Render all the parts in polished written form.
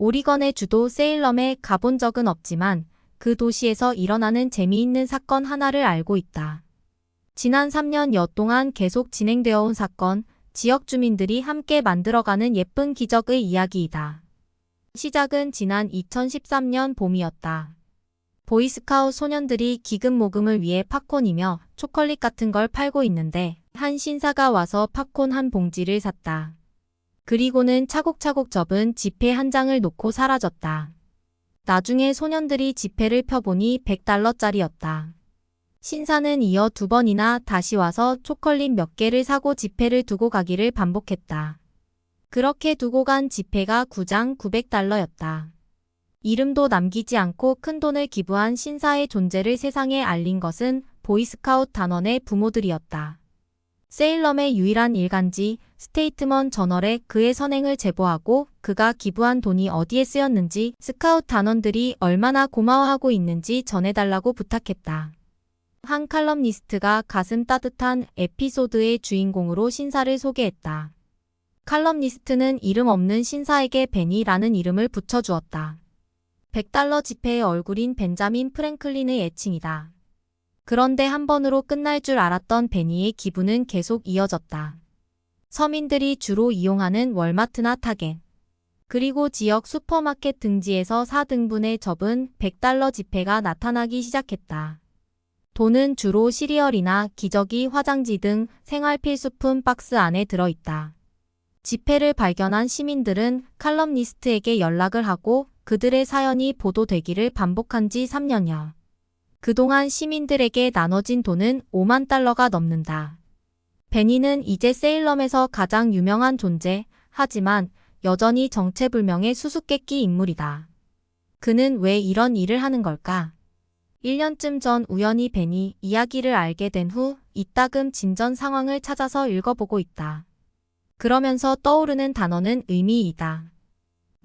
오리건의 주도 세일럼에 가본 적은 없지만 그 도시에서 일어나는 재미있는 사건 하나를 알고 있다. 지난 3년여 동안 계속 진행되어 온 사건, 지역 주민들이 함께 만들어가는 예쁜 기적의 이야기이다. 시작은 지난 2013년 봄이었다. 보이스카웃 소년들이 기금 모금을 위해 팝콘이며 초콜릿 같은 걸 팔고 있는데 한 신사가 와서 팝콘 한 봉지를 샀다. 그리고는 차곡차곡 접은 지폐 한 장을 놓고 사라졌다. 나중에 소년들이 지폐를 펴보니 $100짜리였다. 신사는 이어 2번이나 다시 와서 초콜릿 몇 개를 사고 지폐를 두고 가기를 반복했다. 그렇게 두고 간 지폐가 9장 $900였다. 이름도 남기지 않고 큰돈을 기부한 신사의 존재를 세상에 알린 것은 보이스카웃 단원의 부모들이었다. 세일럼의 유일한 일간지 스테이트먼 저널에 그의 선행을 제보하고 그가 기부한 돈이 어디에 쓰였는지 스카웃 단원들이 얼마나 고마워하고 있는지 전해달라고 부탁했다. 한 칼럼니스트가 가슴 따뜻한 에피소드의 주인공으로 신사를 소개했다. 칼럼니스트는 이름 없는 신사에게 베니라는 이름을 붙여주었다. $100 지폐의 얼굴인 벤자민 프랭클린의 애칭이다. 그런데 한 번으로 끝날 줄 알았던 베니의 기부는 계속 이어졌다. 서민들이 주로 이용하는 월마트나 타겟, 그리고 지역 슈퍼마켓 등지에서 4등분의 접은 $100 지폐가 나타나기 시작했다. 돈은 주로 시리얼이나 기저귀, 화장지 등 생활 필수품 박스 안에 들어있다. 지폐를 발견한 시민들은 칼럼니스트에게 연락을 하고 그들의 사연이 보도되기를 반복한 지 3년여. 그동안 시민들에게 나눠진 돈은 $50,000가 넘는다. 베니는 이제 세일럼에서 가장 유명한 존재, 하지만 여전히 정체불명의 수수께끼 인물이다. 그는 왜 이런 일을 하는 걸까? 1년쯤 전 우연히 베니 이야기를 알게 된 후 이따금 진전 상황을 찾아서 읽어보고 있다. 그러면서 떠오르는 단어는 의미이다.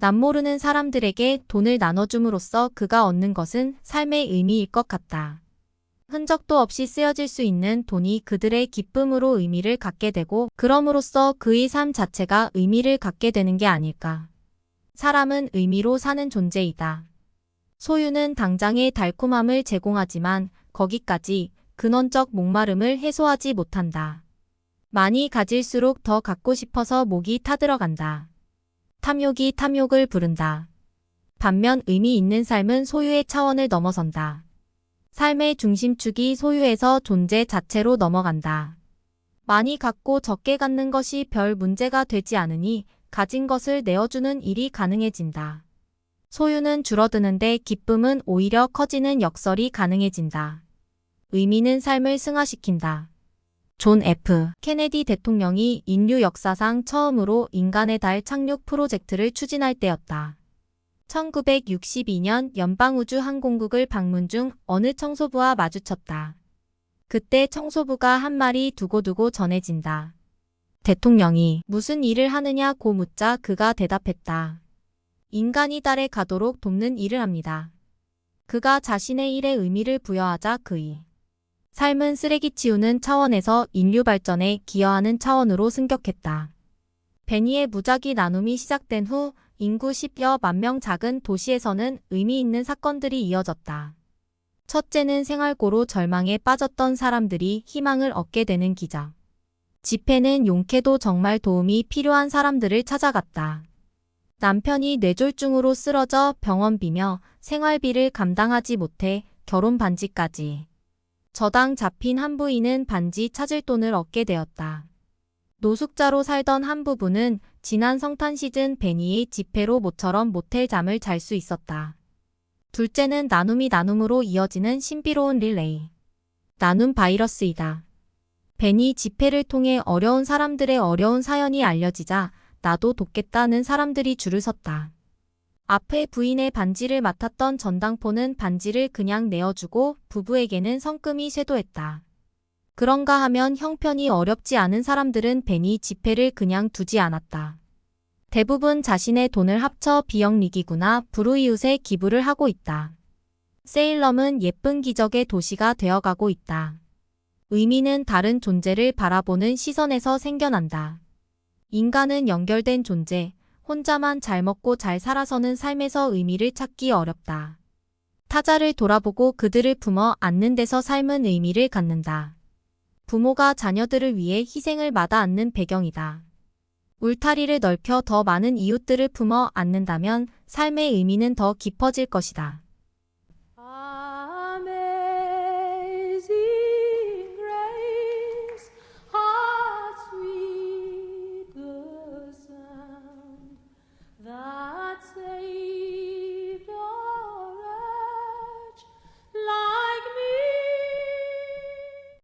남모르는 사람들에게 돈을 나눠줌으로써 그가 얻는 것은 삶의 의미일 것 같다. 흔적도 없이 쓰여질 수 있는 돈이 그들의 기쁨으로 의미를 갖게 되고 그럼으로써 그의 삶 자체가 의미를 갖게 되는 게 아닐까. 사람은 의미로 사는 존재이다. 소유는 당장의 달콤함을 제공하지만 거기까지 근원적 목마름을 해소하지 못한다. 많이 가질수록 더 갖고 싶어서 목이 타들어간다. 탐욕이 탐욕을 부른다. 반면 의미 있는 삶은 소유의 차원을 넘어선다. 삶의 중심축이 소유에서 존재 자체로 넘어간다. 많이 갖고 적게 갖는 것이 별 문제가 되지 않으니 가진 것을 내어주는 일이 가능해진다. 소유는 줄어드는데 기쁨은 오히려 커지는 역설이 가능해진다. 의미는 삶을 승화시킨다. 존 F. 케네디 대통령이 인류 역사상 처음으로 인간의 달 착륙 프로젝트를 추진할 때였다. 1962년 연방우주항공국을 방문 중 어느 청소부와 마주쳤다. 그때 청소부가 한 말이 두고두고 전해진다. 대통령이 무슨 일을 하느냐고 묻자 그가 대답했다. 인간이 달에 가도록 돕는 일을 합니다. 그가 자신의 일에 의미를 부여하자 그의 삶은 쓰레기 치우는 차원에서 인류 발전에 기여하는 차원으로 승격했다. 베니의 무작위 나눔이 시작된 후 인구 10여 만 명 작은 도시에서는 의미 있는 사건들이 이어졌다. 첫째는 생활고로 절망에 빠졌던 사람들이 희망을 얻게 되는 기적. 지폐는 용케도 정말 도움이 필요한 사람들을 찾아갔다. 남편이 뇌졸중으로 쓰러져 병원비며 생활비를 감당하지 못해 결혼 반지까지. 저당 잡힌 한 부인은 반지 찾을 돈을 얻게 되었다. 노숙자로 살던 한 부부는 지난 성탄 시즌 베니의 지폐로 모처럼 모텔 잠을 잘 수 있었다. 둘째는 나눔이 나눔으로 이어지는 신비로운 릴레이. 나눔 바이러스이다. 베니 지폐를 통해 어려운 사람들의 어려운 사연이 알려지자 나도 돕겠다는 사람들이 줄을 섰다. 앞에 부인의 반지를 맡았던 전당포는 반지를 그냥 내어주고 부부에게는 성금이 쇄도했다. 그런가 하면 형편이 어렵지 않은 사람들은 베니 지폐를 그냥 두지 않았다. 대부분 자신의 돈을 합쳐 비영리기구나 불우이웃에 기부를 하고 있다. 세일럼은 예쁜 기적의 도시가 되어가고 있다. 의미는 다른 존재를 바라보는 시선에서 생겨난다. 인간은 연결된 존재, 혼자만 잘 먹고 잘 살아서는 삶에서 의미를 찾기 어렵다. 타자를 돌아보고 그들을 품어 안는 데서 삶은 의미를 갖는다. 부모가 자녀들을 위해 희생을 마다 않는 배경이다. 울타리를 넓혀 더 많은 이웃들을 품어 안는다면 삶의 의미는 더 깊어질 것이다.